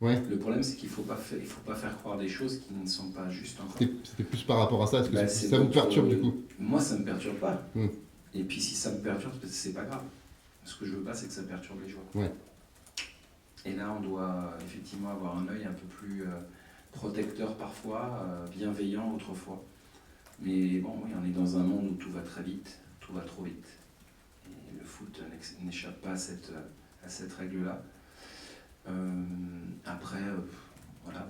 Ouais. Le problème, c'est qu'il il faut pas faire croire des choses qui ne sont pas justes encore. C'était plus par rapport à ça. Est-ce que Bah, c'est ça vous votre. perturbe du coup? Moi, ça me perturbe pas. Hmm. Et puis, si ça me perturbe, c'est pas grave. Ce que je veux pas, c'est que ça perturbe les joueurs. Ouais. Et là, on doit effectivement avoir un œil un peu plus protecteur parfois, bienveillant autrefois. Mais bon, oui, on est dans un monde où tout va très vite, tout va trop vite. Et le foot n'échappe pas à cette règle-là. Après, voilà,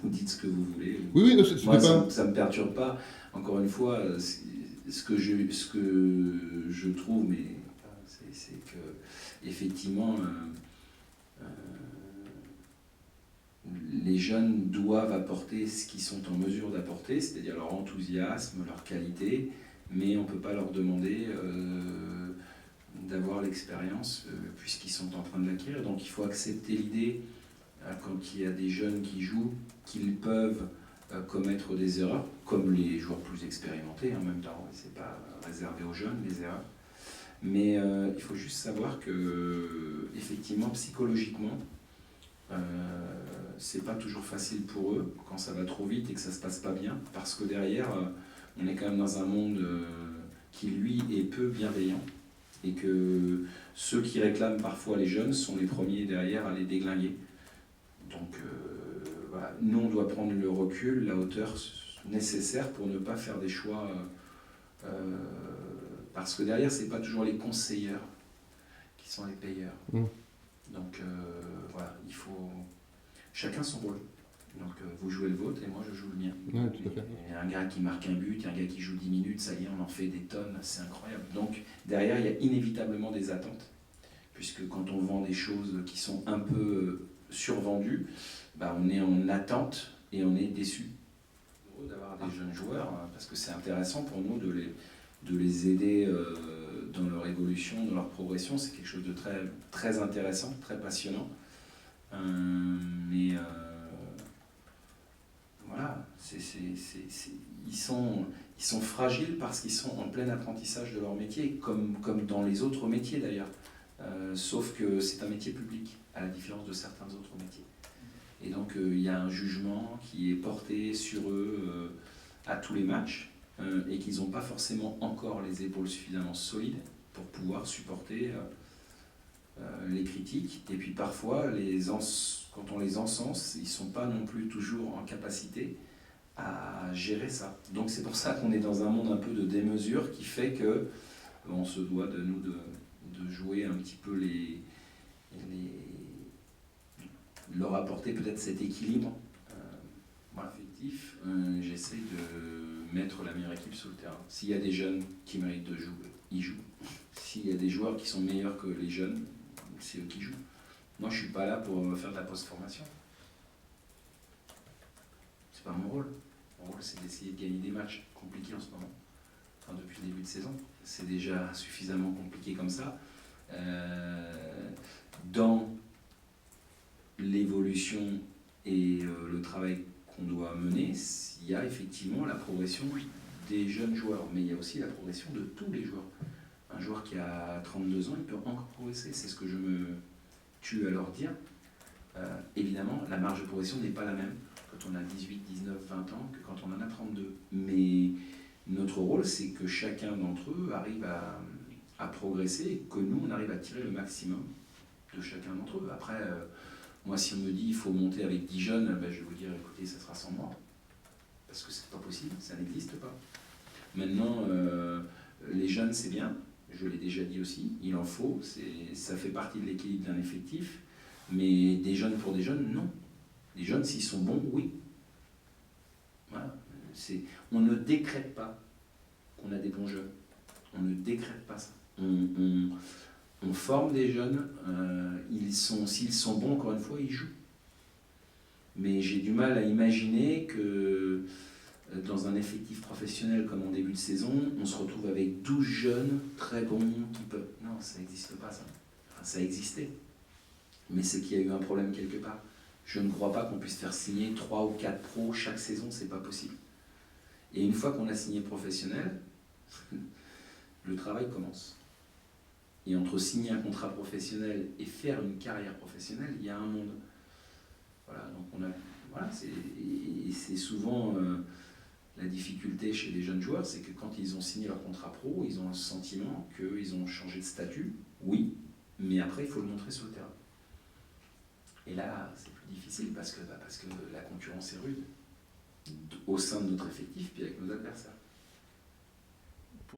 vous dites ce que vous voulez. Oui, oui, non, Moi, c'était pas. ça me perturbe pas. Encore une fois, ce que je trouve, mais c'est que effectivement, les jeunes doivent apporter ce qu'ils sont en mesure d'apporter, c'est-à-dire leur enthousiasme, leur qualité, mais on ne peut pas leur demander d'avoir l'expérience puisqu'ils sont en train de l'acquérir. Donc il faut accepter l'idée, quand il y a des jeunes qui jouent, qu'ils peuvent commettre des erreurs, comme les joueurs plus expérimentés en même temps. C'est pas réservé aux jeunes, les erreurs. Mais il faut juste savoir que, effectivement, psychologiquement, c'est pas toujours facile pour eux quand ça va trop vite et que ça se passe pas bien, parce que derrière, on est quand même dans un monde qui, lui, est peu bienveillant, et que ceux qui réclament parfois les jeunes sont les premiers derrière à les déglinguer. Donc, voilà. Nous, on doit prendre le recul, la hauteur nécessaire pour ne pas faire des choix, parce que derrière, c'est pas toujours les conseilleurs qui sont les payeurs. Mm. Donc voilà, il faut chacun son rôle. Donc vous jouez le vôtre et moi je joue le mien. Ouais, tout à fait. Il y a un gars qui marque un but, il y a un gars qui joue 10 minutes, ça y est, on en fait des tonnes, c'est incroyable. Donc derrière, il y a inévitablement des attentes, puisque quand on vend des choses qui sont un peu survendues, bah, on est en attente et on est déçu d'avoir des jeunes joueurs, parce que c'est intéressant pour nous de les aider dans leur évolution, dans leur progression. C'est quelque chose de très, très intéressant, très passionnant. Mais voilà, ils sont fragiles parce qu'ils sont en plein apprentissage de leur métier, comme dans les autres métiers d'ailleurs. Sauf que c'est un métier public, à la différence de certains autres métiers. Et donc il y a un jugement qui est porté sur eux à tous les matchs, et qu'ils n'ont pas forcément encore les épaules suffisamment solides pour pouvoir supporter les critiques. Et puis parfois, quand on les encense, ils ne sont pas non plus toujours en capacité à gérer ça. Donc c'est pour ça qu'on est dans un monde un peu de démesure qui fait que on se doit de jouer un petit peu leur apporter peut-être cet équilibre. Voilà, effectif, j'essaie de mettre la meilleure équipe sur le terrain. S'il y a des jeunes qui méritent de jouer, ils jouent. S'il y a des joueurs qui sont meilleurs que les jeunes, c'est eux qui jouent. Moi, je ne suis pas là pour faire de la post-formation. C'est pas mon rôle. Mon rôle, c'est d'essayer de gagner des matchs compliqués en ce moment. Enfin, depuis le début de saison. C'est déjà suffisamment compliqué comme ça. Dans l'évolution et le travail qu'on doit mener, il y a effectivement la progression des jeunes joueurs, mais il y a aussi la progression de tous les joueurs. Un joueur qui a 32 ans, il peut encore progresser, c'est ce que je me tue à leur dire. Évidemment, la marge de progression n'est pas la même quand on a 18, 19, 20 ans que quand on en a 32. Mais notre rôle, c'est que chacun d'entre eux arrive à progresser et que nous, on arrive à tirer le maximum de chacun d'entre eux. Après, moi, si on me dit qu'il faut monter avec 10 jeunes, ben, je vais vous dire, écoutez, ça sera sans moi. Parce que c'est pas possible, ça n'existe pas. Maintenant, les jeunes, c'est bien, je l'ai déjà dit aussi, il en faut, ça fait partie de l'équilibre d'un effectif, mais des jeunes pour des jeunes, non. Les jeunes, s'ils sont bons, oui. Voilà. On ne décrète pas qu'on a des bons jeunes. On ne décrète pas ça. On forme des jeunes, s'ils sont bons, encore une fois, ils jouent. Mais j'ai du mal à imaginer que dans un effectif professionnel comme en début de saison, on se retrouve avec 12 jeunes très bons qui peuvent... Non, ça n'existe pas, ça. Enfin, ça existait. Mais c'est qu'il y a eu un problème quelque part. Je ne crois pas qu'on puisse faire signer 3 ou 4 pros chaque saison, c'est pas possible. Et une fois qu'on a signé professionnel, le travail commence. Et entre signer un contrat professionnel et faire une carrière professionnelle, il y a un monde. et c'est souvent la difficulté chez les jeunes joueurs, c'est que quand ils ont signé leur contrat pro, ils ont un sentiment qu'ils ont changé de statut, oui, mais après il faut le montrer sur le terrain. Et là, c'est plus difficile parce que la concurrence est rude, au sein de notre effectif puis avec nos adversaires.